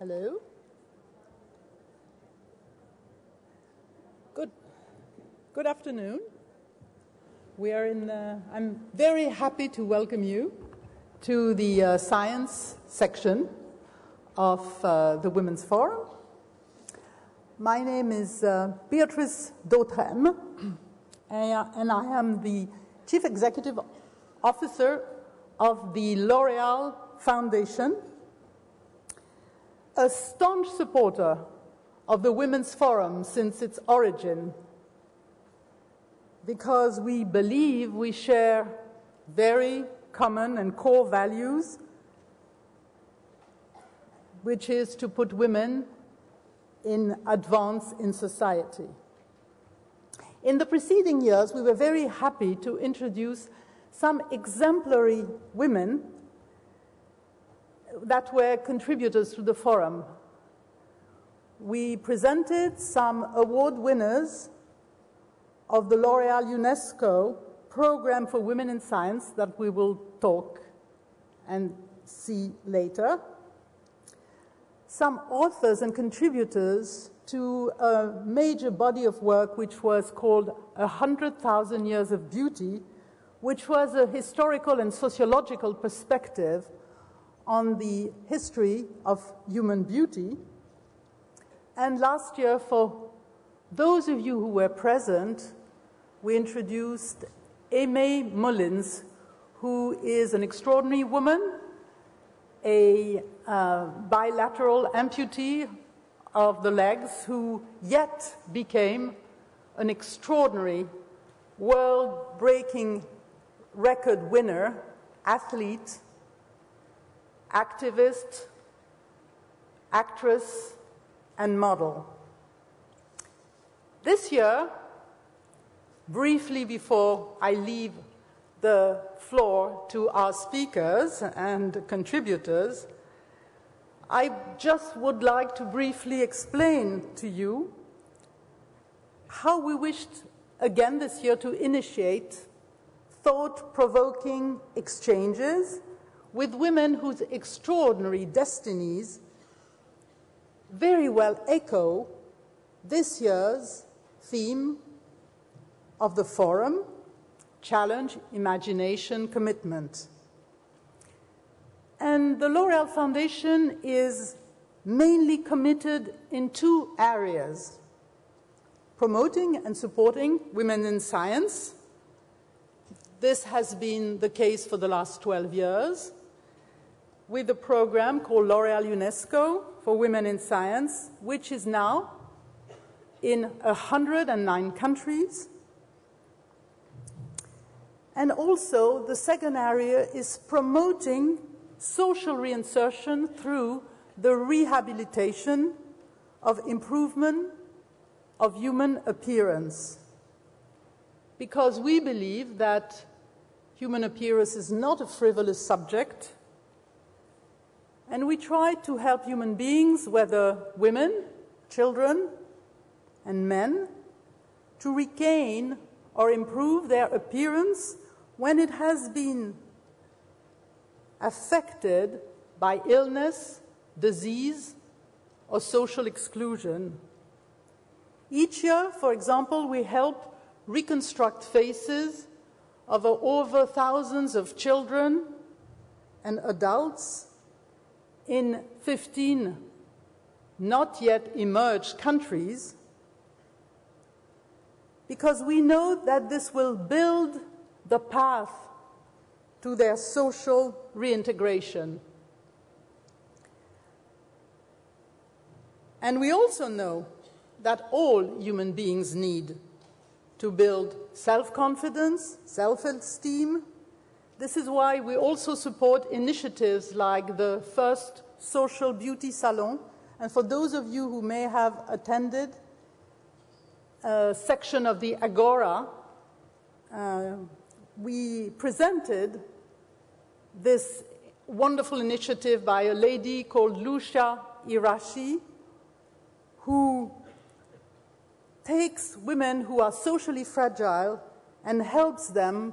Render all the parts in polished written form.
Hello. Good afternoon. We are in. I'm very happy to welcome you to the science section of the Women's Forum. My name is Beatrice Dautrem, and I am the Chief Executive Officer of the L'Oréal Foundation, a staunch supporter of the Women's Forum since its origin, because we believe we share very common and core values, which is to put women in advance in society. In the preceding years, we were very happy to introduce some exemplary women that were contributors to the forum. We presented some award winners of the L'Oréal UNESCO Program for Women in Science that we will talk and see later. Some authors and contributors to a major body of work which was called 100,000 Years of Beauty, which was a historical and sociological perspective on the history of human beauty. And last year, for those of you who were present, we introduced Aimée Mullins, who is an extraordinary woman, a bilateral amputee of the legs, who yet became an extraordinary world-breaking record winner, athlete, activist, actress, and model. This year, briefly before I leave the floor to our speakers and contributors, I just would like to briefly explain to you how we wished again this year to initiate thought-provoking exchanges with women whose extraordinary destinies very well echo this year's theme of the forum: challenge, imagination, commitment. And the L'Oréal Foundation is mainly committed in two areas: promoting and supporting women in science. This has been the case for the last 12 years, with a program called L'Oréal UNESCO for Women in Science, which is now in 109 countries. And also, the second area is promoting social reinsertion through the rehabilitation of improvement of human appearance. Because we believe that human appearance is not a frivolous subject, and we try to help human beings, whether women, children, and men, to regain or improve their appearance when it has been affected by illness, disease, or social exclusion. Each year, for example, we help reconstruct faces of over thousands of children and adults in 15 not yet emerged countries, because we know that this will build the path to their social reintegration. And we also know that all human beings need to build self-confidence, self-esteem. This is why we also support initiatives like the first social beauty salon. And for those of you who may have attended a section of the Agora, we presented this wonderful initiative by a lady called Lucia Irashi, who takes women who are socially fragile and helps them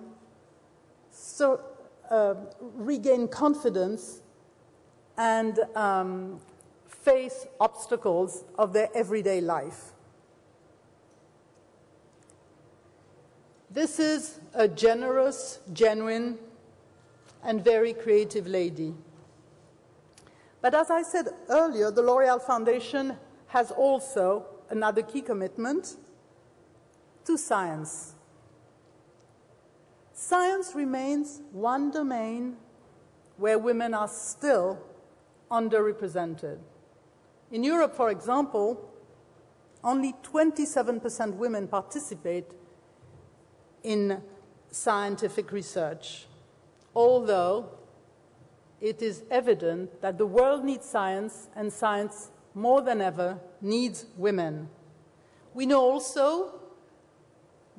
regain confidence and face obstacles of their everyday life. This is a generous, genuine, and very creative lady. But as I said earlier, the L'Oréal Foundation has also another key commitment to science. Science remains one domain where women are still underrepresented. In Europe, for example, only 27% women participate in scientific research, although it is evident that the world needs science, and science more than ever needs women. We know also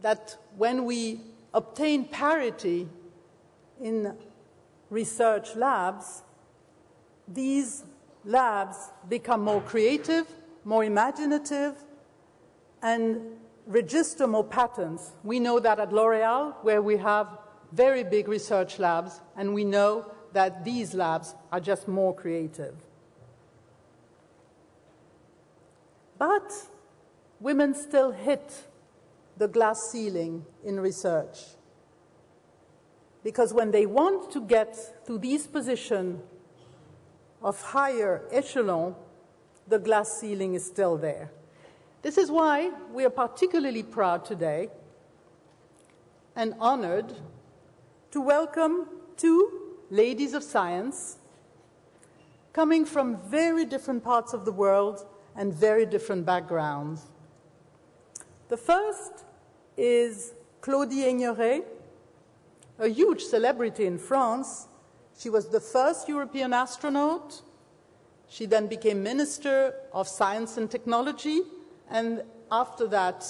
that when we obtain parity in research labs, these labs become more creative, more imaginative, and register more patents. We know that at L'Oréal, where we have very big research labs, and we know that these labs are just more creative. But women still hit the glass ceiling in research, because when they want to get to these positions of higher echelon, the glass ceiling is still there. This is why we are particularly proud today and honored to welcome two ladies of science coming from very different parts of the world and very different backgrounds. The first is Claudie Aigneret, a huge celebrity in France. She was the first European astronaut. She then became Minister of Science and Technology, and after that,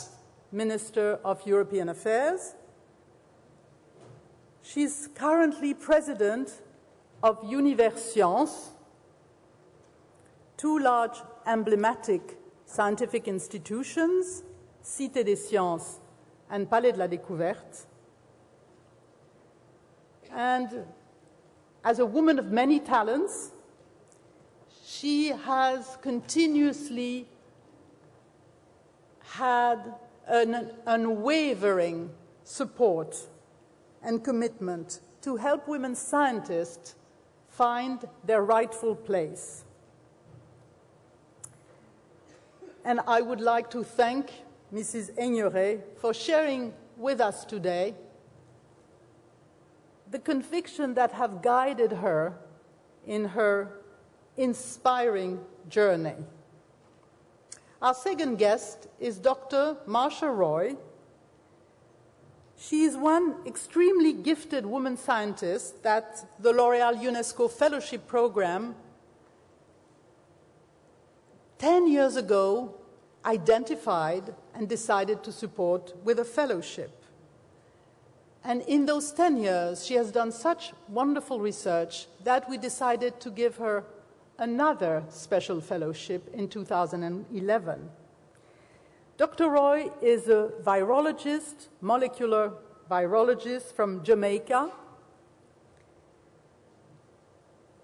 Minister of European Affairs. She's currently president of Univers Sciences, two large emblematic scientific institutions, Cité des Sciences and Palais de la Découverte. And as a woman of many talents, she has continuously had an unwavering support and commitment to help women scientists find their rightful place. And I would like to thank Mrs. Aigneret for sharing with us today the conviction that have guided her in her inspiring journey. Our second guest is Dr. Marsha Roy. She is one extremely gifted woman scientist that the L'Oréal UNESCO Fellowship Program 10 years ago identified and decided to support with a fellowship. And in those 10 years, she has done such wonderful research that we decided to give her another special fellowship in 2011. Dr. Roy is a virologist, molecular virologist from Jamaica,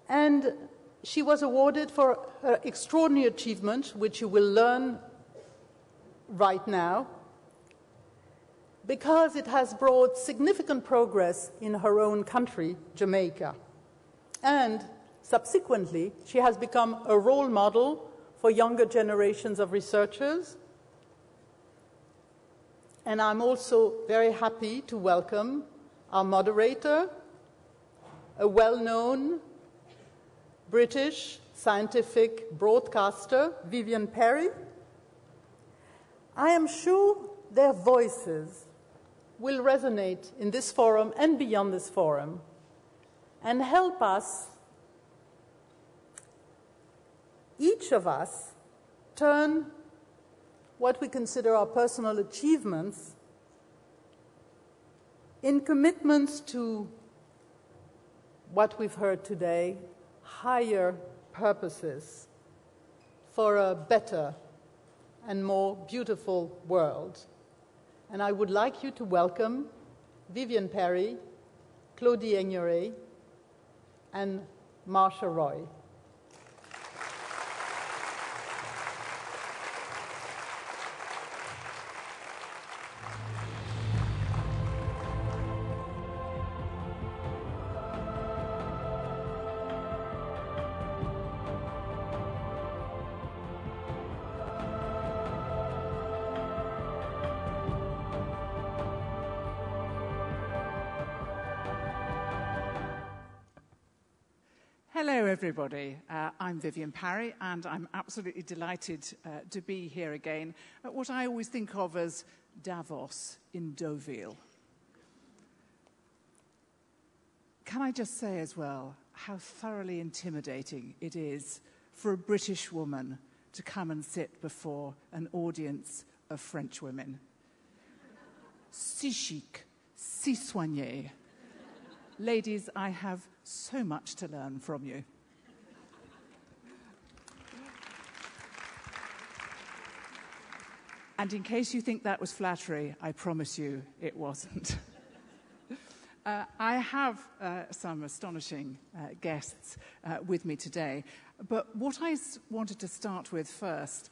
and she was awarded for her extraordinary achievement, which you will learn right now, because it has brought significant progress in her own country, Jamaica. And subsequently, she has become a role model for younger generations of researchers. And I'm also very happy to welcome our moderator, a well-known British scientific broadcaster, Vivienne Perry. I am sure their voices will resonate in this forum and beyond this forum and help us, each of us, turn what we consider our personal achievements in commitments to what we've heard today, higher purposes for a better and more beautiful world. And I would like you to welcome Vivienne Perry, Claudie Aigneret, and Marsha Roy. Hello, everybody. I'm Vivienne Parry, and I'm absolutely delighted to be here again at what I always think of as Davos in Deauville. Can I just say as well how thoroughly intimidating it is for a British woman to come and sit before an audience of French women. Si chic, si soigné. Ladies, I have so much to learn from you. And in case you think that was flattery, I promise you it wasn't. I have some astonishing guests with me today, but what I wanted to start with first,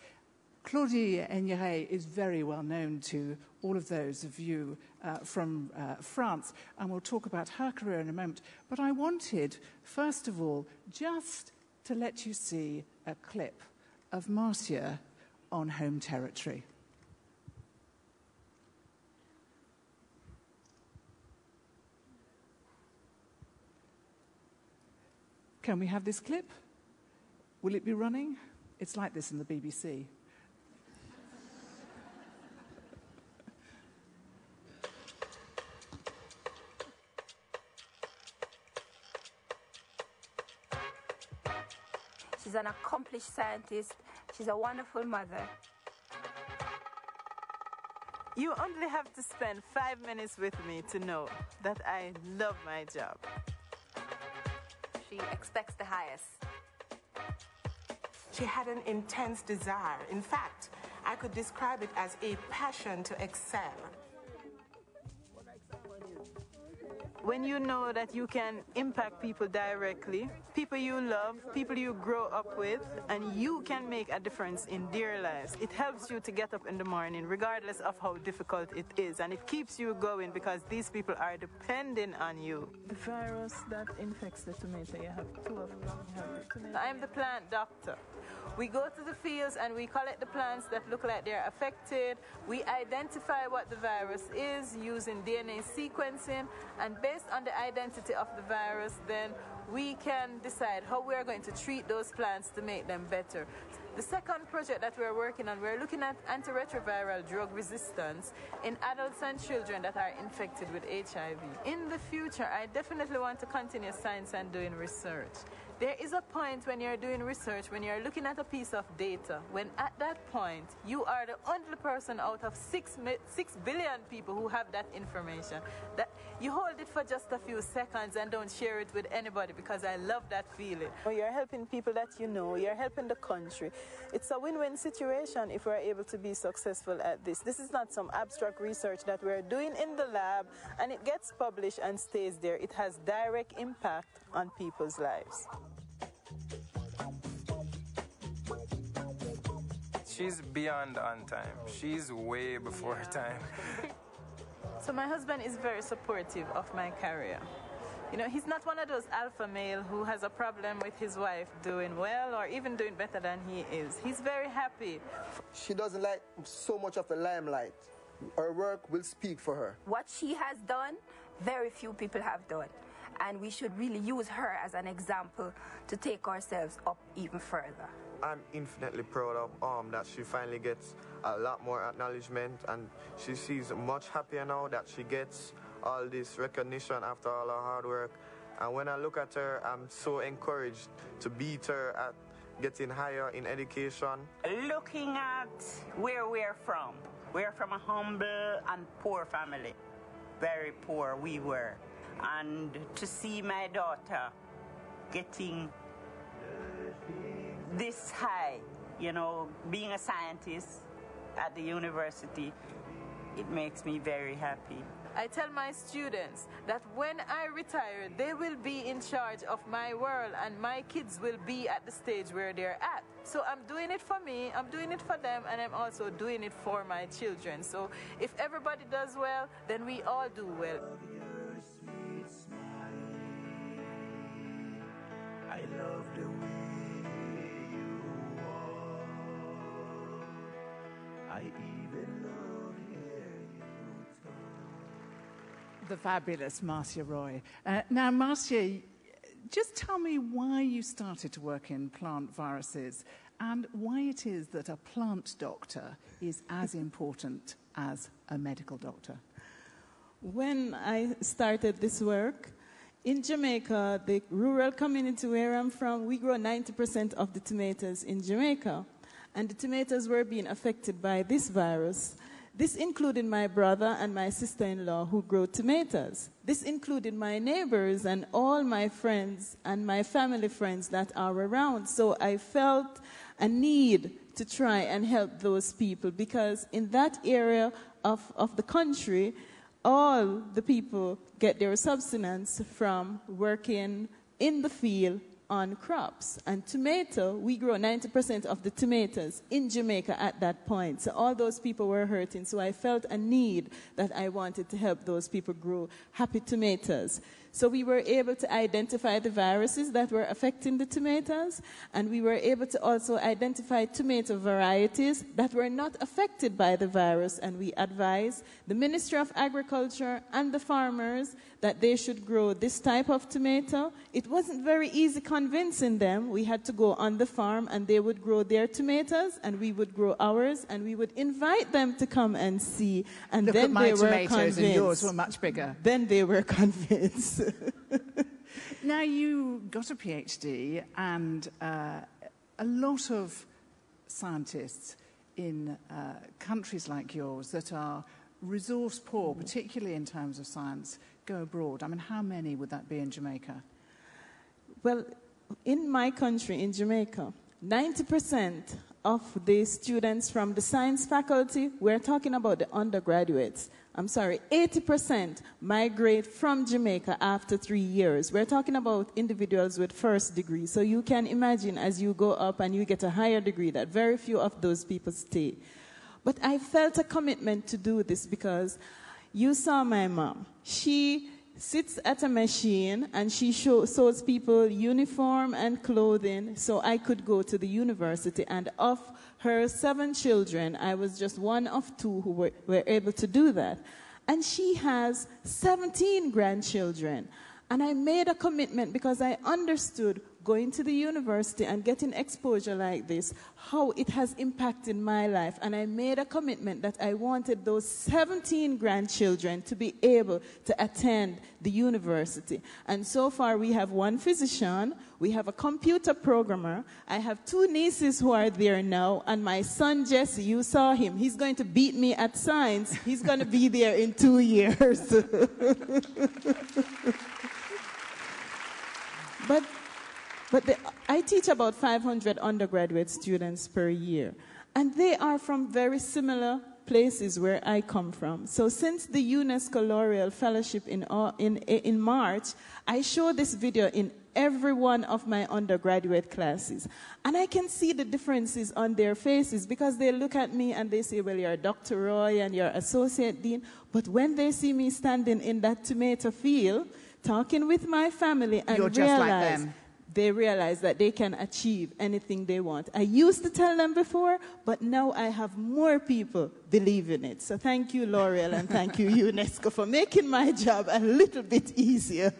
Claudie Aigneret is very well known to all of those of you from France, and we'll talk about her career in a moment. But I wanted, first of all, just to let you see a clip of Marcia on home territory. Can we have this clip? Will it be running? It's like this in the BBC. She's an accomplished scientist. She's a wonderful mother. You only have to spend 5 minutes with me to know that I love my job. She expects the highest. She had an intense desire. In fact, I could describe it as a passion to excel. When you know that you can impact people directly, people you love, people you grow up with, and you can make a difference in their lives, it helps you to get up in the morning regardless of how difficult it is, and it keeps you going because these people are depending on you. The virus that infects the tomato, you have two of them. I'm the plant doctor. We go to the fields and we collect the plants that look like they're affected. We identify what the virus is using DNA sequencing, and based on the identity of the virus, then we can decide how we are going to treat those plants to make them better. The second project that we're working on, we're looking at antiretroviral drug resistance in adults and children that are infected with HIV. In the future, I definitely want to continue science and doing research. There is a point when you're doing research, when you're looking at a piece of data, when at that point, you are the only person out of 6 billion people who have that information, that you hold it for just a few seconds and don't share it with anybody, because I love that feeling. You're helping people that you know, you're helping the country. It's a win-win situation if we're able to be successful at this. This is not some abstract research that we're doing in the lab and it gets published and stays there. It has direct impact on people's lives. She's beyond on time. She's way before her time. So my husband is very supportive of my career. You know, he's not one of those alpha male who has a problem with his wife doing well or even doing better than he is. He's very happy. She doesn't like so much of the limelight. Her work will speak for her. What she has done, very few people have done. And we should really use her as an example to take ourselves up even further. I'm infinitely proud of that she finally gets a lot more acknowledgement, and she's much happier now that she gets all this recognition after all her hard work. And when I look at her, I'm so encouraged to beat her at getting higher in education. Looking at where we're from a humble and poor family. Very poor we were. And to see my daughter getting this high, you know, being a scientist at the university, it makes me very happy. I tell my students that when I retire, they will be in charge of my world and my kids will be at the stage where they're at. So I'm doing it for me, I'm doing it for them, and I'm also doing it for my children. So if everybody does well, then we all do well. I love the way you walk. I even love hearing you talk. The fabulous Marcia Roy. Now, Marcia, just tell me why you started to work in plant viruses and why it is that a plant doctor is as important as a medical doctor. When I started this work, in Jamaica, the rural community where I'm from, we grow 90% of the tomatoes in Jamaica. And the tomatoes were being affected by this virus. This included my brother and my sister-in-law who grow tomatoes. This included my neighbors and all my friends and my family friends that are around. So I felt a need to try and help those people because in that area of the country, all the people get their subsistence from working in the field on crops. And tomato, we grow 90% of the tomatoes in Jamaica at that point. So all those people were hurting. So I felt a need that I wanted to help those people grow happy tomatoes. So we were able to identify the viruses that were affecting the tomatoes, and we were able to also identify tomato varieties that were not affected by the virus, and we advised the Ministry of Agriculture and the farmers that they should grow this type of tomato. It wasn't very easy convincing them. We had to go on the farm, and they would grow their tomatoes, and we would grow ours, and we would invite them to come and see, and Look then at my they were tomatoes convinced. and yours were much bigger. Then they were convinced. Now, you got a PhD, and a lot of scientists in countries like yours that are resource poor, particularly in terms of science, go abroad. I mean, how many would that be in Jamaica? Well, in my country, in Jamaica, 90% of the students from the science faculty, we're talking about the undergraduates, 80% migrate from Jamaica after 3 years. We're talking about individuals with first degree. So you can imagine as you go up and you get a higher degree that very few of those people stay. But I felt a commitment to do this because you saw my mom. She sits at a machine and she sews people uniform and clothing so I could go to the university. And of her 7 children, I was just one of 2 who were able to do that. And she has 17 grandchildren. And I made a commitment because I understood going to the university and getting exposure like this, how it has impacted my life. And I made a commitment that I wanted those 17 grandchildren to be able to attend the university. And so far we have 1 physician, we have a computer programmer, I have 2 nieces who are there now, and my son Jesse, you saw him, he's going to beat me at science. He's going to be there in 2 years. But I teach about 500 undergraduate students per year, and they are from very similar places where I come from. So since the UNESCO L'Oreal Fellowship in March, I show this video in every one of my undergraduate classes. And I can see the differences on their faces because they look at me and they say, well, you're Dr. Roy and you're Associate Dean. But when they see me standing in that tomato field, talking with my family and you're just like them. They realize that they can achieve anything they want. I used to tell them before, but now I have more people believe in it. So thank you, L'Oreal, and thank you, UNESCO, for making my job a little bit easier.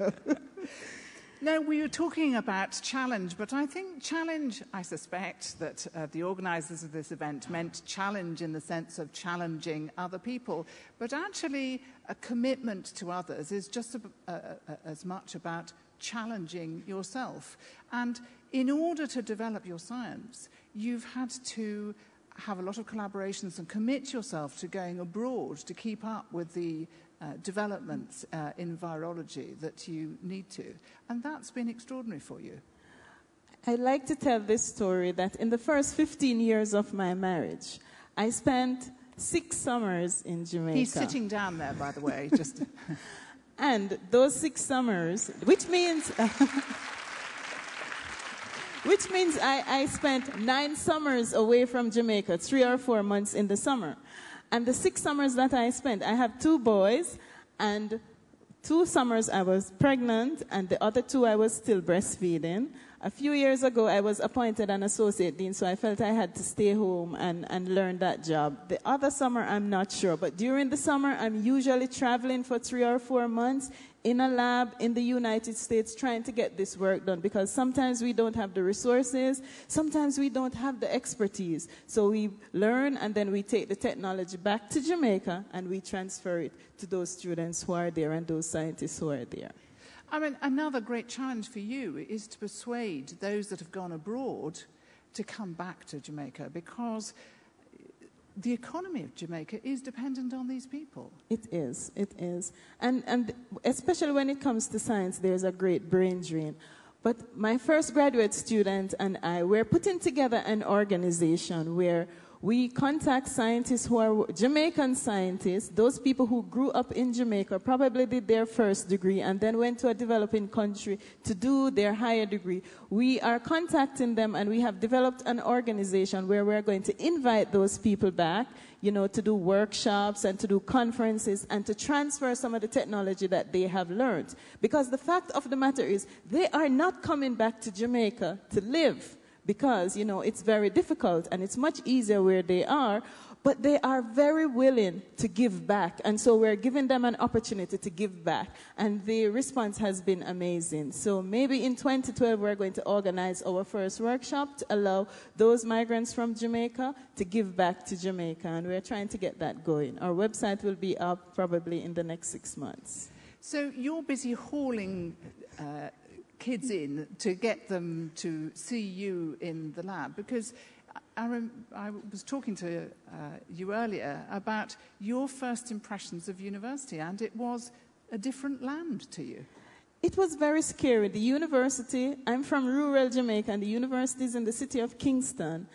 Now, we were talking about challenge, but I think challenge, I suspect that the organisers of this event meant challenge in the sense of challenging other people, but actually a commitment to others is just as much about challenging yourself. And in order to develop your science, you've had to have a lot of collaborations and commit yourself to going abroad to keep up with the developments in virology that you need to. And that's been extraordinary for you. I like to tell this story that in the first 15 years of my marriage, I spent 6 summers in Jamaica. He's sitting down there, by the way, just... And those 6 summers, which means I spent 9 summers away from Jamaica, 3 or 4 months in the summer. And the 6 summers that I spent, I have 2 boys, and 2 summers I was pregnant, and the other 2 I was still breastfeeding. A few years ago, I was appointed an associate dean, so I felt I had to stay home and learn that job. The other summer, I'm not sure, but during the summer, I'm usually traveling for 3 or 4 months in a lab in the United States trying to get this work done, because sometimes we don't have the resources, sometimes we don't have the expertise. So we learn and then we take the technology back to Jamaica and we transfer it to those students who are there and those scientists who are there. I mean, another great challenge for you is to persuade those that have gone abroad to come back to Jamaica, because the economy of Jamaica is dependent on these people. It is. And especially when it comes to science, there's a great brain drain. But my first graduate student and I, we're putting together an organization where we contact scientists who are Jamaican scientists, those people who grew up in Jamaica, probably did their first degree and then went to a developing country to do their higher degree. We are contacting them and we have developed an organization where we're going to invite those people back, you know, to do workshops and to do conferences and to transfer some of the technology that they have learned. Because the fact of the matter is they are not coming back to Jamaica to live, because, you know, it's very difficult and it's much easier where they are, but they are very willing to give back. And so we're giving them an opportunity to give back. And the response has been amazing. So maybe in 2012, we're going to organize our first workshop to allow those migrants from Jamaica to give back to Jamaica. And we're trying to get that going. Our website will be up probably in the next 6 months. So you're busy hauling kids in to get them to see you in the lab, because I was talking to you earlier about your first impressions of university, and it was a different land to you. It was very scary. The university, I'm from rural Jamaica, and the university is in the city of Kingston.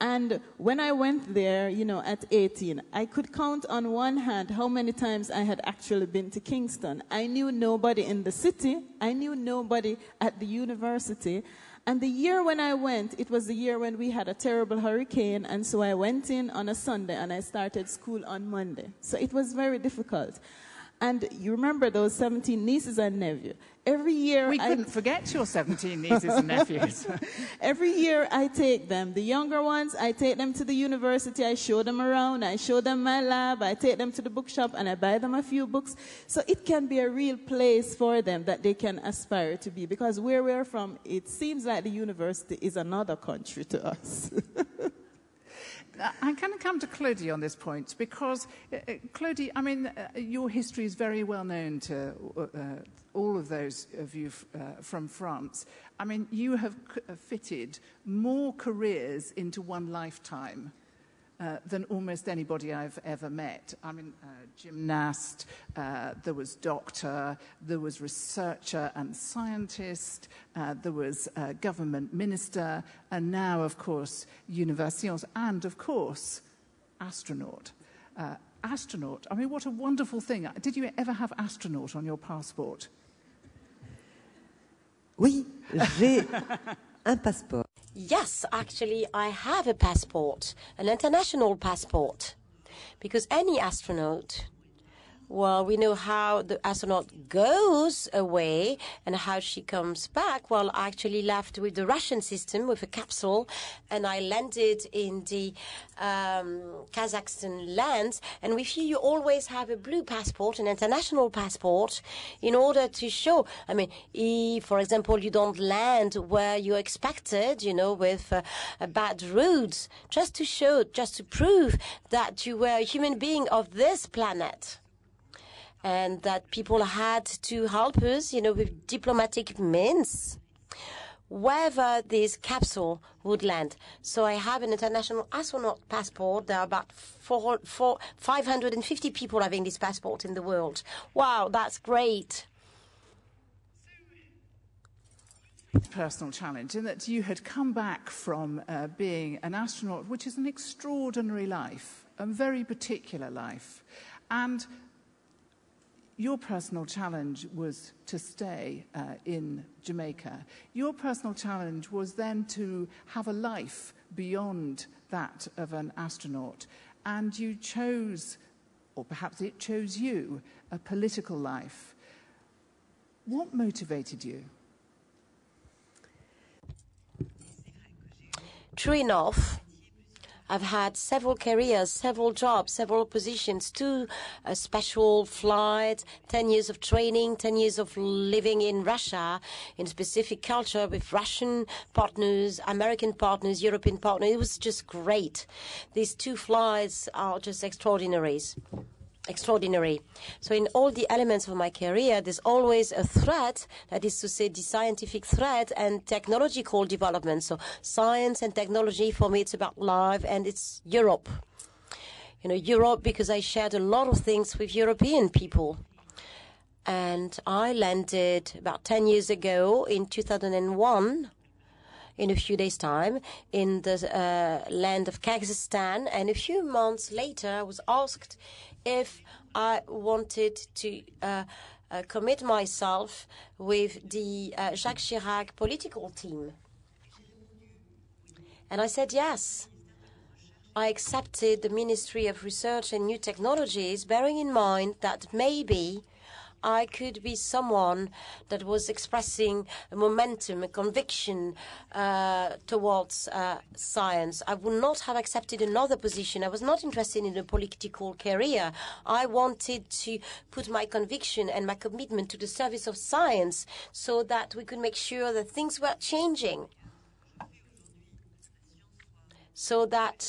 And when I went there, you know, at 18, I could count on one hand how many times I had actually been to Kingston. I knew nobody in the city. I knew nobody at the university. And the year when I went, it was the year when we had a terrible hurricane. And so I went in on a Sunday and I started school on Monday. So it was very difficult. And you remember those 17 nieces and nephews. Every year we couldn't forget your 17 nieces and nephews. Every year I take them. The younger ones, I take them to the university. I show them around. I show them my lab. I take them to the bookshop and I buy them a few books. So it can be a real place for them that they can aspire to be. Because where we're from, it seems like the university is another country to us. I'm going to come to Claudie on this point, because, Claudie, I mean, your history is very well known to all of those of you from France. I mean, you have fitted more careers into one lifetime than almost anybody I've ever met. I mean, gymnast, there was doctor, there was researcher and scientist, there was government minister, and now, of course, universitions, and, of course, astronaut. Astronaut, I mean, what a wonderful thing. Did you ever have astronaut on your passport? Oui, j'ai un passeport. Yes, actually, I have a passport, an international passport, because any astronaut, well, we know how the astronaut goes away and how she comes back. Well, I actually left with the Russian system with a capsule, and I landed in the Kazakhstan lands. And with you, you always have a blue passport, an international passport, in order to show. I mean, if, for example, you don't land where you expected, you know, with bad roads, just to show, just to prove that you were a human being of this planet. And that people had to help us, you know, with diplomatic means, wherever this capsule would land. So I have an international astronaut passport. There are about 550 people having this passport in the world. Wow, that's great. Personal challenge, in that you had come back from being an astronaut, which is an extraordinary life, a very particular life. And your personal challenge was to stay in Jamaica. Your personal challenge was then to have a life beyond that of an astronaut. And you chose, or perhaps it chose you, a political life. What motivated you? true enough, I've had several careers, several jobs, several positions, 2 special flights, 10 years of training, 10 years of living in Russia, in a specific culture with Russian partners, American partners, European partners. It was just great. These 2 flights are just extraordinary. So in all the elements of my career, there's always a thread, that is to say the scientific thread and technological development. So science and technology, for me, it's about life, and it's Europe. You know, Europe, because I shared a lot of things with European people. And I landed about 10 years ago in 2001, in a few days' time, in the land of Kazakhstan. And a few months later, I was asked if I wanted to commit myself with the Jacques Chirac political team. And I said yes. I accepted the Ministry of Research and New Technologies, bearing in mind that maybe I could be someone that was expressing a momentum, a conviction towards science. I would not have accepted another position. I was not interested in a political career. I wanted to put my conviction and my commitment to the service of science so that we could make sure that things were changing, so that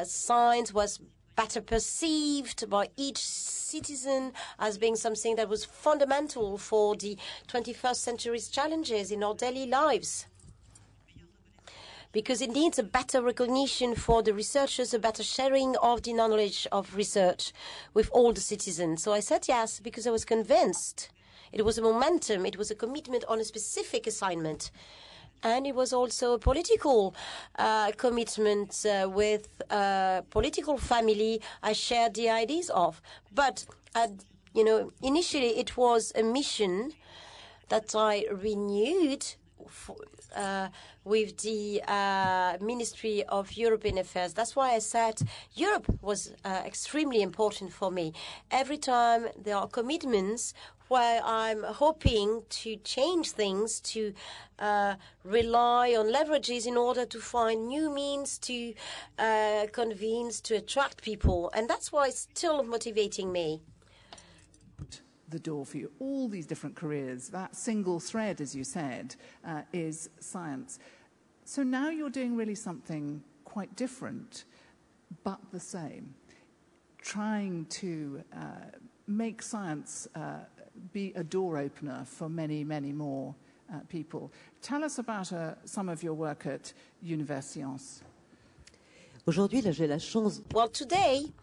science was better perceived by each citizen as being something that was fundamental for the 21st century's challenges in our daily lives. Because it needs a better recognition for the researchers, a better sharing of the knowledge of research with all the citizens. So I said yes, because I was convinced. It was a momentum, it was a commitment on a specific assignment. And it was also a political commitment with a political family I shared the ideas of. But, you know, initially it was a mission that I renewed with the Ministry of European Affairs. That's why I said Europe was extremely important for me. Every time there are commitments where I'm hoping to change things, to rely on leverages in order to find new means to convince, to attract people. And that's why it's still motivating me. The door for you, all these different careers, that single thread, as you said, is science. So now you're doing really something quite different, but the same, trying to make science be a door opener for many, many more people. Tell us about some of your work at Univers Sciences. Aujourd'hui, là, j'ai la chance. Well, today,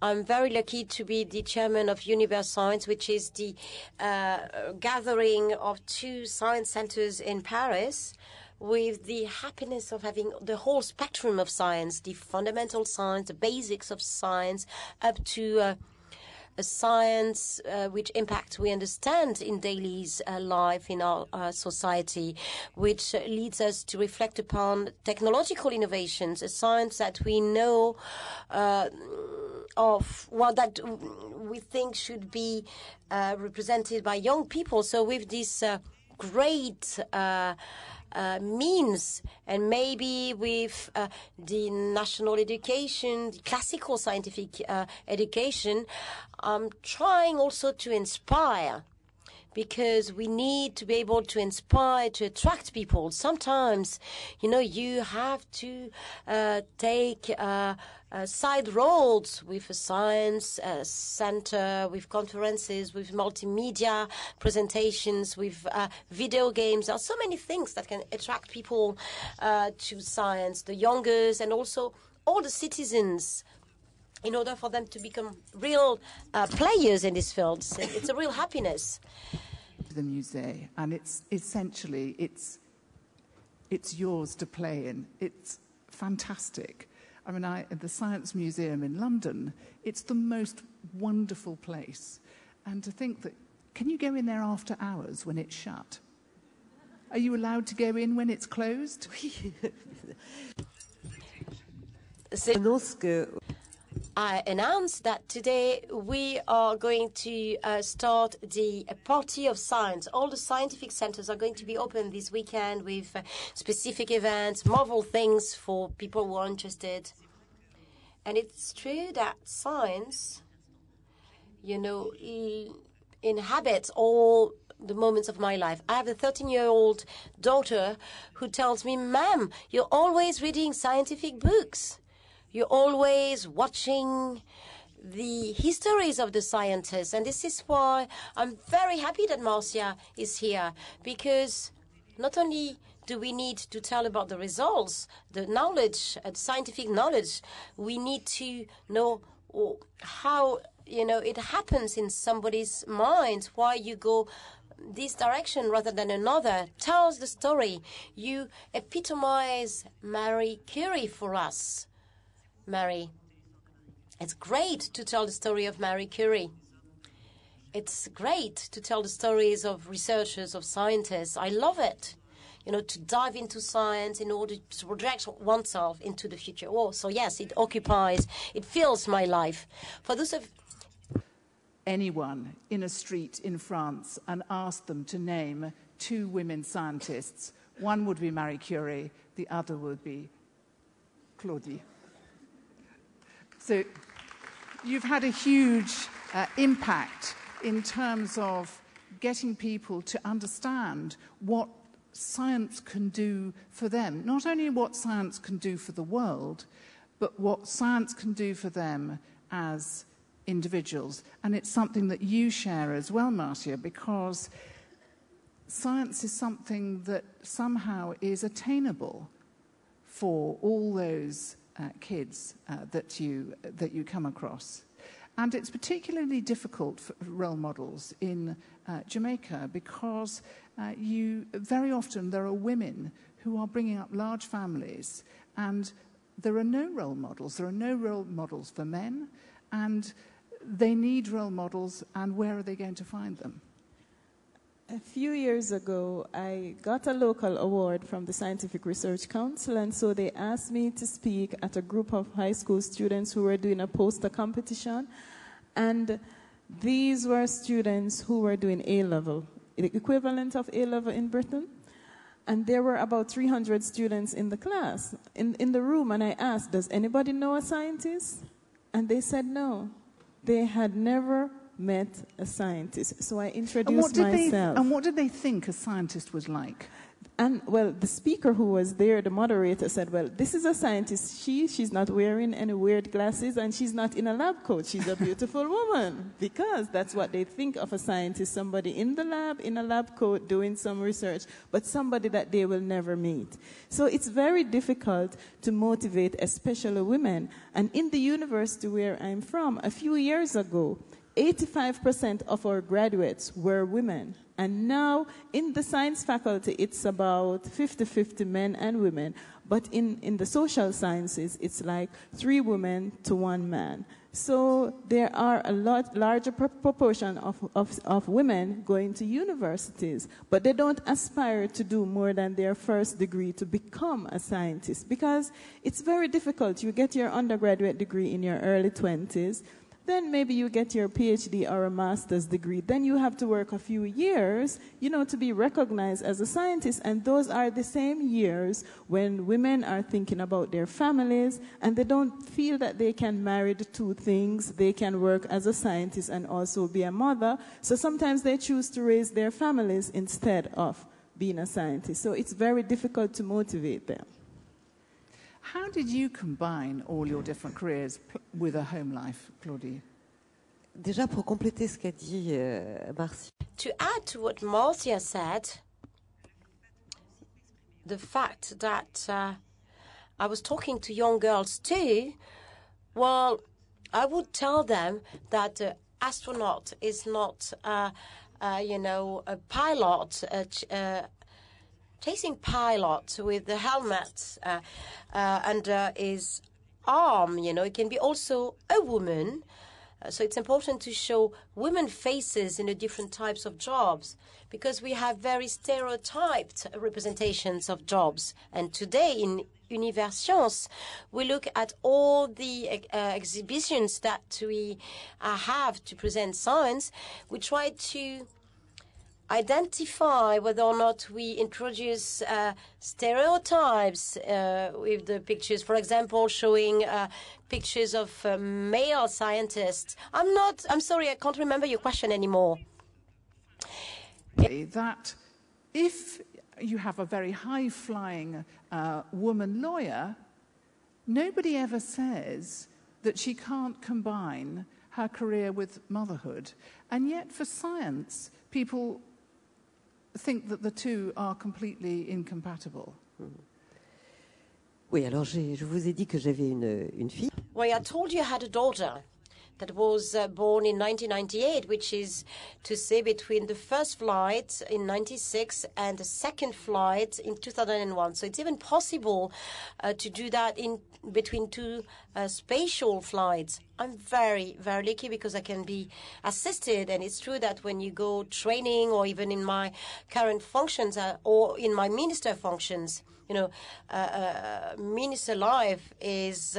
I'm very lucky to be the chairman of Univers Sciences, which is the gathering of 2 science centers in Paris, with the happiness of having the whole spectrum of science, the fundamental science, the basics of science, up to a science which impacts we understand in daily life in our society, which leads us to reflect upon technological innovations, a science that we know of, well, that we think should be represented by young people. So with this great means, and maybe with the national education, the classical scientific education, I'm trying also to inspire, because we need to be able to inspire, to attract people. Sometimes, you know, you have to take side roads with a science center, with conferences, with multimedia presentations, with video games. There are so many things that can attract people to science, the youngest and also all the citizens, in order for them to become real players in this field. It's a real happiness. The museum, and it's essentially it's yours to play in. It's fantastic. I mean, the Science Museum in London, it's the most wonderful place. And to think that, can you go in there after hours when it's shut? Are you allowed to go in when it's closed? I announced that today we are going to start the Party of Science. All the scientific centers are going to be open this weekend with specific events, marvel things for people who are interested. And it's true that science, you know, inhabits all the moments of my life. I have a 13-year-old daughter who tells me, "Ma'am, you're always reading scientific books. You're always watching the histories of the scientists." And this is why I'm very happy that Marcia is here, because not only do we need to tell about the results, the knowledge, scientific knowledge, we need to know how, you know, it happens in somebody's mind, why you go this direction rather than another. Tells the story. You epitomize Marie Curie for us. Mary, it's great to tell the story of Marie Curie. It's great to tell the stories of researchers, of scientists. I love it, you know, to dive into science in order to project oneself into the future. Oh, so yes, it fills my life. For those of anyone in a street in France and ask them to name 2 women scientists, one would be Marie Curie, the other would be Claudie. So you've had a huge impact in terms of getting people to understand what science can do for them. Not only what science can do for the world, but what science can do for them as individuals. And it's something that you share as well, Marcia, because science is something that somehow is attainable for all those kids that you come across. And it's particularly difficult for role models in Jamaica because very often there are women who are bringing up large families and there are no role models. There are no role models for men, and they need role models, and where are they going to find them? A few years ago, I got a local award from the Scientific Research Council, and so they asked me to speak at a group of high school students who were doing a poster competition. And these were students who were doing A-level, the equivalent of A-level in Britain. And there were about 300 students in the class, in the room, and I asked, "Does anybody know a scientist?" And they said no. They had never met a scientist. So I introduced myself. And what did they think a scientist was like? And, well, the speaker who was there, the moderator, said, "Well, this is a scientist. She's not wearing any weird glasses, and she's not in a lab coat. She's a beautiful woman." Because that's what they think of a scientist, somebody in the lab, in a lab coat, doing some research, but somebody that they will never meet. So it's very difficult to motivate, especially women. And in the university where I'm from, a few years ago, 85% of our graduates were women. And now in the science faculty, it's about 50-50 men and women. But in the social sciences, it's like 3 women to 1 man. So there are a lot larger proportion of women going to universities, but they don't aspire to do more than their first degree to become a scientist, because it's very difficult. You get your undergraduate degree in your early 20s, then maybe you get your PhD or a master's degree. Then you have to work a few years, you know, to be recognized as a scientist. And those are the same years when women are thinking about their families and they don't feel that they can marry the 2 things. They can work as a scientist and also be a mother. So sometimes they choose to raise their families instead of being a scientist. So it's very difficult to motivate them. How did you combine all your different careers with a home life, Claudie? Déjà, pour compléter ce qu'a dit Marcia. To add to what Marcia said, the fact that I was talking to young girls too, well, I would tell them that an astronaut is not, a pilot, chasing pilot with the helmet under his arm, you know. It can be also a woman. So it's important to show women faces in the different types of jobs, because we have very stereotyped representations of jobs. And today in Univers Sciences, we look at all the exhibitions that we have to present science. We try to identify whether or not we introduce stereotypes with the pictures. For example, showing pictures of male scientists. I'm sorry, I can't remember your question anymore. That if you have a very high-flying woman lawyer, nobody ever says that she can't combine her career with motherhood. And yet for science, people think that the two are completely incompatible. Oui, alors je vous ai dit que j'avais une fille. Well, I told you I had a daughter that was born in 1998, which is to say between the first flight in 96 and the second flight in 2001. So it's even possible to do that in between two spatial flights. I'm very, very lucky because I can be assisted, and it's true that when you go training or even in my current functions or in my minister functions, you know, minister life is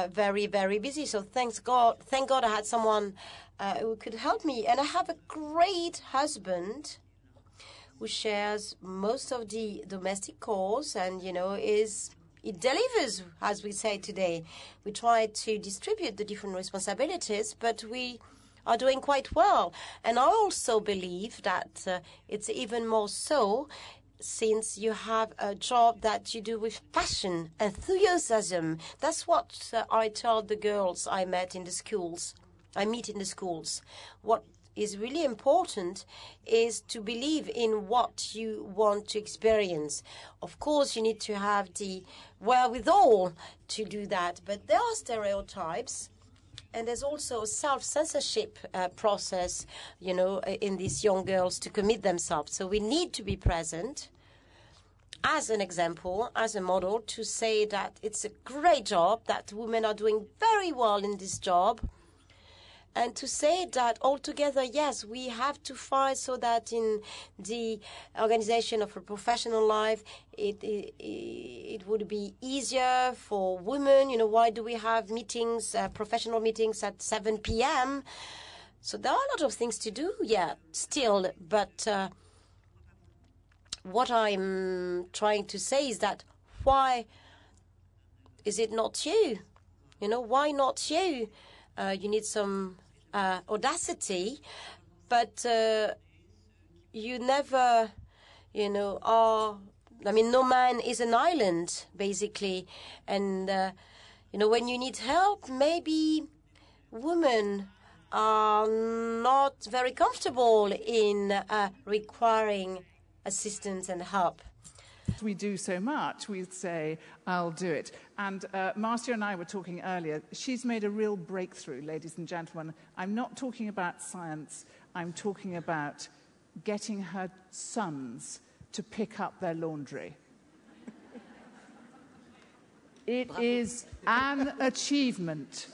very, very busy. So thank God I had someone who could help me. And I have a great husband who shares most of the domestic chores and, you know, it delivers, as we say today. We try to distribute the different responsibilities, but we are doing quite well. And I also believe that it's even more so since you have a job that you do with passion, enthusiasm. That's what I tell the girls I meet in the schools. What is really important is to believe in what you want to experience. Of course, you need to have the wherewithal to do that, but there are stereotypes. And there's also a self-censorship process, you know, in these young girls to commit themselves. So we need to be present as an example, as a model, to say that it's a great job, that women are doing very well in this job. And to say that altogether, yes, we have to fight so that in the organization of a professional life, it would be easier for women. You know, why do we have meetings, professional meetings at 7 p.m.? So there are a lot of things to do, yeah, still. But what I'm trying to say is that why is it not you? You know, why not you? You need some audacity, but you never, you know, no man is an island, basically. And, you know, when you need help, maybe women are not very comfortable in requiring assistance and help. We do so much, we say, I'll do it. And Marcia and I were talking earlier. She's made a real breakthrough, ladies and gentlemen. I'm not talking about science. I'm talking about getting her sons to pick up their laundry. It is an achievement.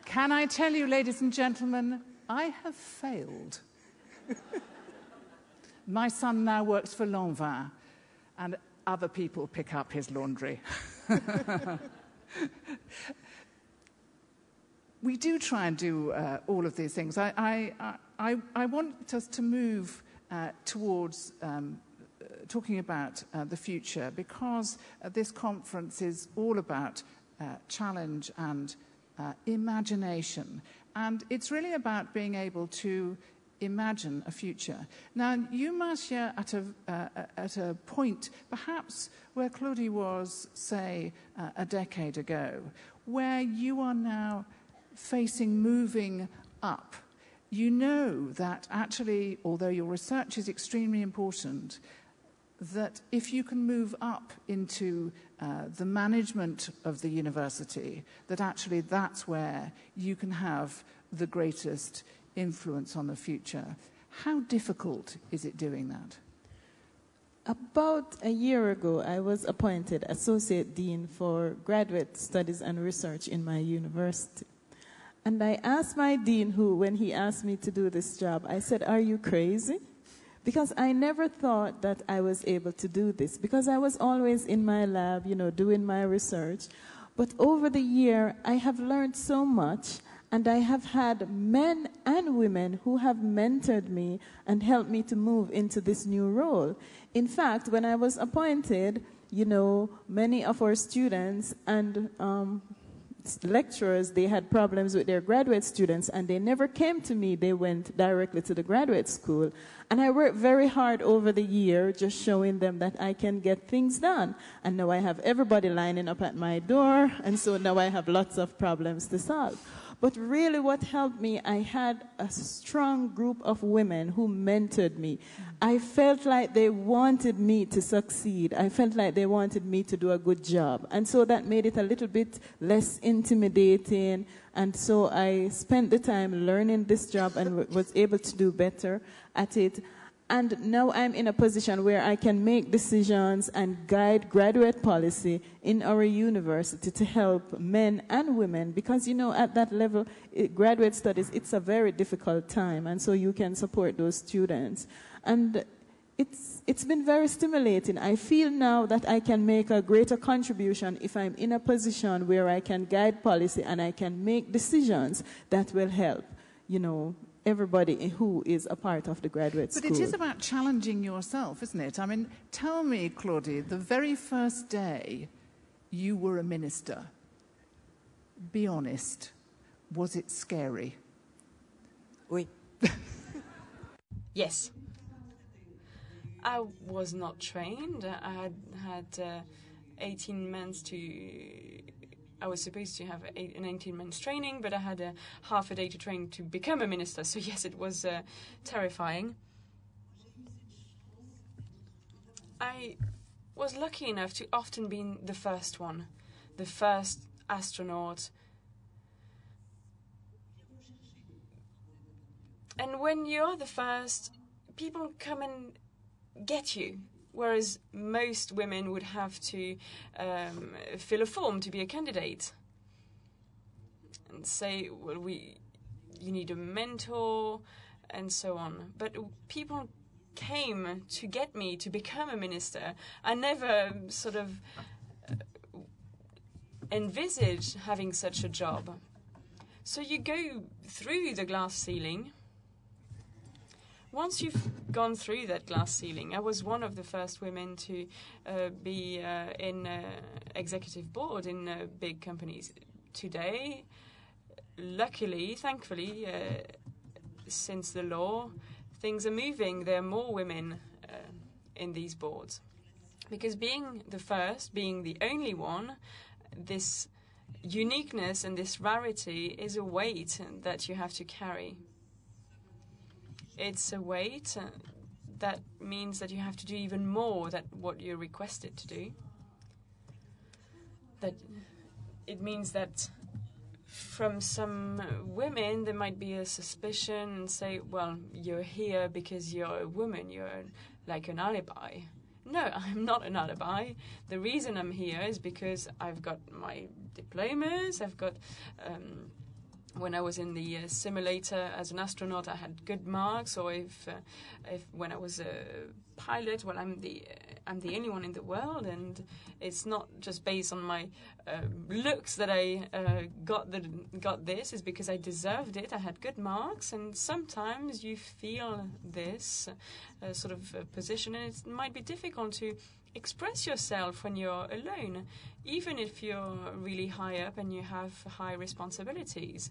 Can I tell you, ladies and gentlemen, I have failed. My son now works for Lanvin, and other people pick up his laundry. We do try and do all of these things. I want us to move towards talking about the future, because this conference is all about challenge and imagination. And it's really about being able to imagine a future. Now, you, Marcia, at a point perhaps where Claudie was, say, a decade ago, where you are now facing moving up. You know that actually, although your research is extremely important, that if you can move up into the management of the university, that actually that's where you can have the greatest influence on the future. How difficult is it doing that? About a year ago, I was appointed Associate Dean for Graduate Studies and Research in my university. And I asked my dean, when he asked me to do this job, I said, "Are you crazy?" because I never thought that I was able to do this, because I was always in my lab, doing my research. But over the year, I have learned so much, and I have had men and women who have mentored me and helped me to move into this new role. In fact, when I was appointed, many of our students and lecturers, they had problems with their graduate students, and they never came to me. They went directly to the graduate school. And I worked very hard over the year just showing them that I can get things done. And now I have everybody lining up at my door, and so now I have lots of problems to solve. But really what helped me, I had a strong group of women who mentored me. I felt like they wanted me to succeed. I felt like they wanted me to do a good job. And so that made it a little bit less intimidating. And so I spent the time learning this job and was able to do better at it. And now I'm in a position where I can make decisions and guide graduate policy in our university to help men and women, because, at that level, graduate studies, it's a very difficult time, and so you can support those students. And it's been very stimulating. I feel now that I can make a greater contribution if I'm in a position where I can guide policy and I can make decisions that will help, everybody who is a part of the graduate school. But it is about challenging yourself, isn't it? I mean, tell me, Claudie, the very first day you were a minister, be honest, was it scary? Oui. Yes. I was not trained. I had 18 months I was supposed to have an 18 months training, but I had half a day to train to become a minister. So yes, it was terrifying. I was lucky enough to often be the first one, the first astronaut. And when you're the first, people come and get you. Whereas most women would have to fill a form to be a candidate and say, well, you need a mentor and so on. But people came to get me to become a minister. I never sort of envisaged having such a job. So you go through the glass ceiling. Once you've gone through that glass ceiling, I was one of the first women to be in executive board in big companies. Today, luckily, thankfully, since the law, things are moving. There are more women in these boards. Because being the first, being the only one, this uniqueness and this rarity is a weight that you have to carry. It's a weight that means that you have to do even more than what you're requested to do. That it means that from some women there might be a suspicion and say, well, you're here because you're a woman, you're like an alibi. No, I'm not an alibi. The reason I'm here is because I've got my diplomas, I've got... when I was in the simulator as an astronaut, I had good marks. Or if when I was a pilot, well, I'm the only one in the world, and it's not just based on my looks that I got this. It's because I deserved it. I had good marks, and sometimes you feel this sort of position, and it might be difficult to express yourself when you're alone, even if you're really high up and you have high responsibilities.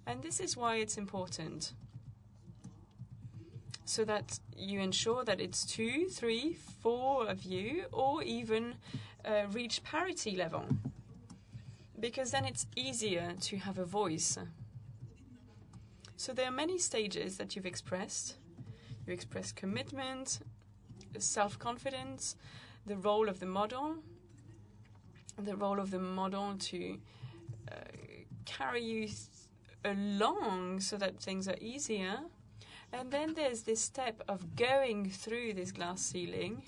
And this is why it's important, so that you ensure that it's 2, 3, 4 of you, or even reach parity level, because then it's easier to have a voice. So there are many stages that you've expressed. You express commitment, self-confidence, the role of the model to carry you along so that things are easier. And then there's this step of going through this glass ceiling,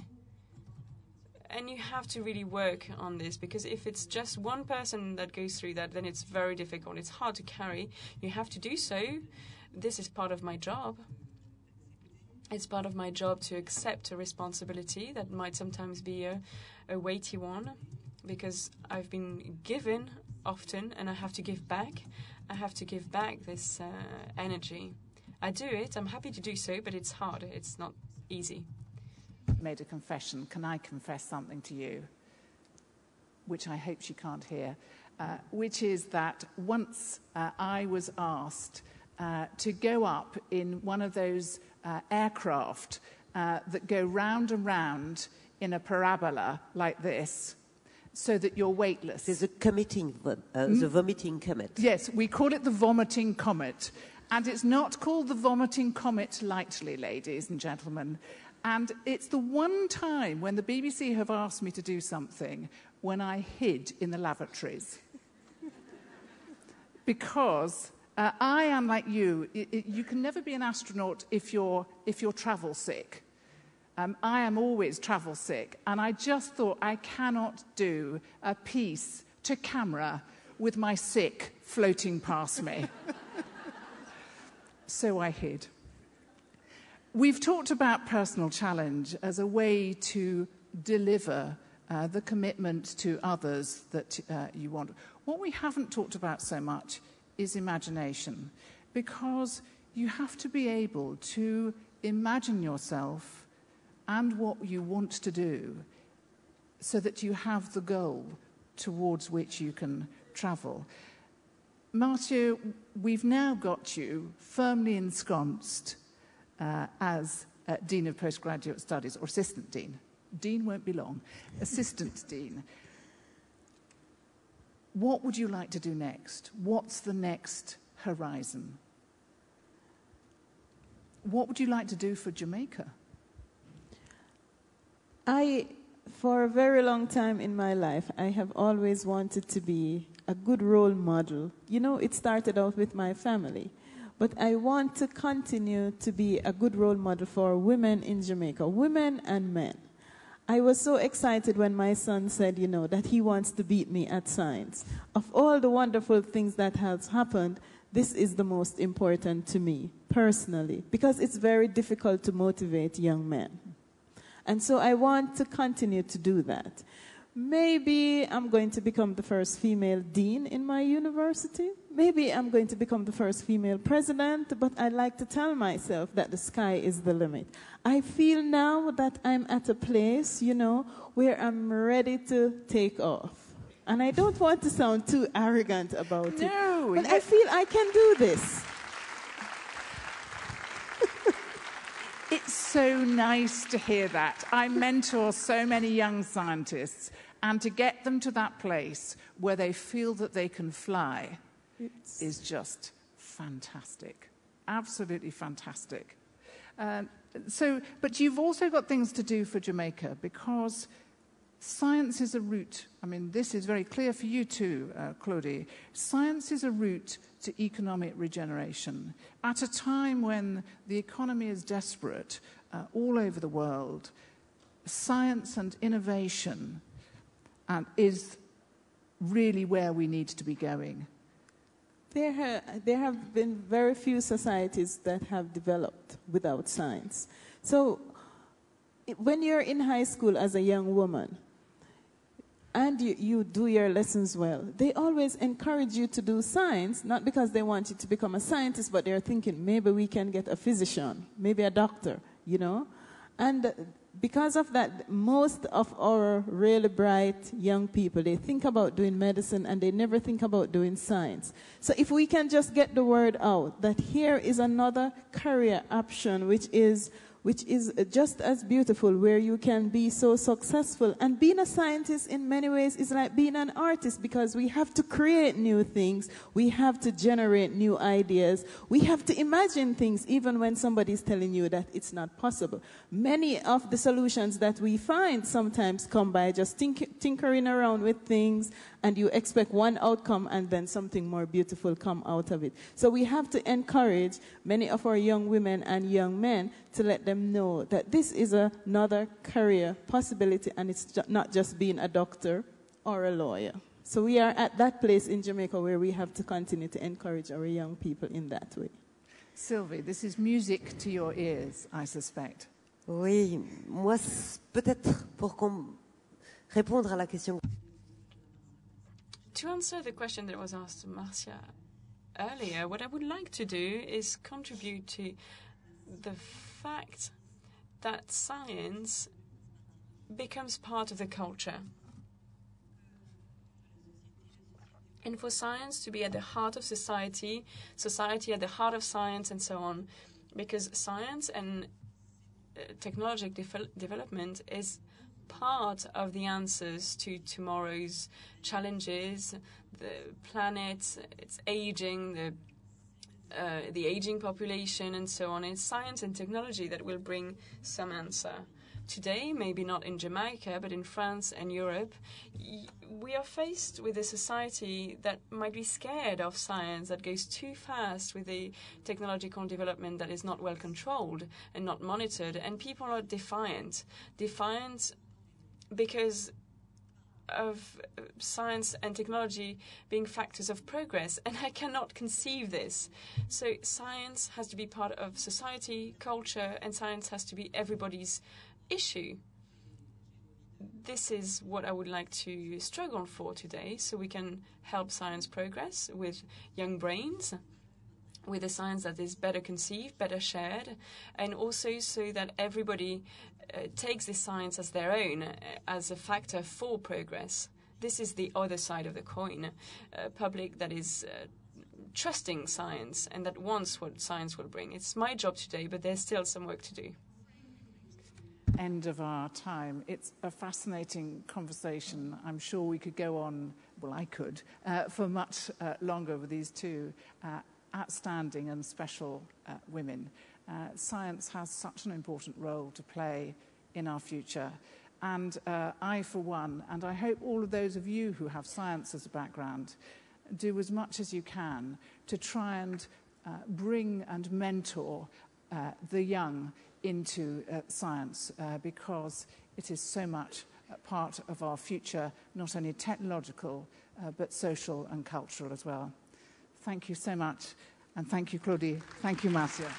and you have to really work on this, because if it's just one person that goes through that, then it's very difficult. It's hard to carry. You have to do so. This is part of my job. it's part of my job to accept a responsibility that might sometimes be a weighty one, because I've been given often and I have to give back. I have to give back this energy. I do it, I'm happy to do so, but it's hard, it's not easy. Made a confession. Can I confess something to you? Which I hope she can't hear. Which is that once I was asked to go up in one of those aircraft that go round and round in a parabola like this, so that you're weightless. There's a the vomiting comet. Yes, we call it the vomiting comet. And it's not called the vomiting comet lightly, ladies and gentlemen. And it's the one time when the BBC have asked me to do something when I hid in the lavatories. Because I am like you. You can never be an astronaut if you're travel sick. I am always travel sick, and I just thought I cannot do a piece to camera with my sick floating past me. So I hid. We've talked about personal challenge as a way to deliver the commitment to others that you want. What we haven't talked about so much is imagination, because you have to be able to imagine yourself and what you want to do so that you have the goal towards which you can travel. Marcia, we've now got you firmly ensconced as Dean of Postgraduate Studies, or Assistant Dean. Dean won't be long. Assistant Dean. What would you like to do next? What's the next horizon? What would you like to do for Jamaica? For a very long time in my life, I have always wanted to be a good role model. You know, it started out with my family. But I want to continue to be a good role model for women in Jamaica, women and men. I was so excited when my son said, you know, that he wants to beat me at science. Of all the wonderful things that has happened, this is the most important to me, personally, because it's very difficult to motivate young men. And so I want to continue to do that. Maybe I'm going to become the first female dean in my university. Maybe I'm going to become the first female president, but I like to tell myself that the sky is the limit. I feel now that I'm at a place, you know, where I'm ready to take off. And I don't want to sound too arrogant about it, but I feel I can do this. It's so nice to hear that. I mentor so many young scientists, and to get them to that place where they feel that they can fly is just fantastic. Absolutely fantastic. But you've also got things to do for Jamaica, because science is a route. I mean, this is very clear for you too, Claudie. Science is a route to economic regeneration. At a time when the economy is desperate all over the world, science and innovation is really where we need to be going. There have been very few societies that have developed without science. So when you're in high school as a young woman, and you do your lessons well, they always encourage you to do science, not because they want you to become a scientist, but they're thinking, maybe we can get a physician, maybe a doctor, you know? And because of that, most of our really bright young people, they think about doing medicine and they never think about doing science. So if we can just get the word out that here is another career option which is just as beautiful, where you can be so successful. And being a scientist in many ways is like being an artist, because we have to create new things, we have to generate new ideas, we have to imagine things even when somebody's telling you that it's not possible. Many of the solutions that we find sometimes come by just tinkering around with things, and you expect one outcome and then something more beautiful come out of it. So we have to encourage many of our young women and young men to let them know that this is another career possibility, and it's not just being a doctor or a lawyer. So we are at that place in Jamaica where we have to continue to encourage our young people in that way. Sylvie, this is music to your ears, I suspect. Oui, moi, peut-être pour répondre à la question. To answer the question that was asked to Marcia earlier, what I would like to do is contribute to the fact that science becomes part of the culture. And for science to be at the heart of society, society at the heart of science, and so on, because science and technological development is part of the answers to tomorrow's challenges. The planet, it's aging, the aging population, and so on. It's science and technology that will bring some answer. Today, maybe not in Jamaica, but in France and Europe, we are faced with a society that might be scared of science, that goes too fast with the technological development that is not well controlled and not monitored, and people are defiant. Defiant because of science and technology being factors of progress, and I cannot conceive this. So science has to be part of society, culture, and science has to be everybody's issue. This is what I would like to struggle for today, so we can help science progress with young brains, with a science that is better conceived, better shared, and also so that everybody takes this science as their own, as a factor for progress. This is the other side of the coin, a public that is trusting science and that wants what science will bring. It's my job today, but there's still some work to do. End of our time. It's a fascinating conversation. I'm sure we could go on, well, I could, for much longer with these two outstanding and special women. Science has such an important role to play in our future. And I, for one, and I hope all of those of you who have science as a background, do as much as you can to try and bring and mentor the young into science, because it is so much part of our future, not only technological, but social and cultural as well. Thank you so much, and thank you, Claudie. Thank you, Marcia.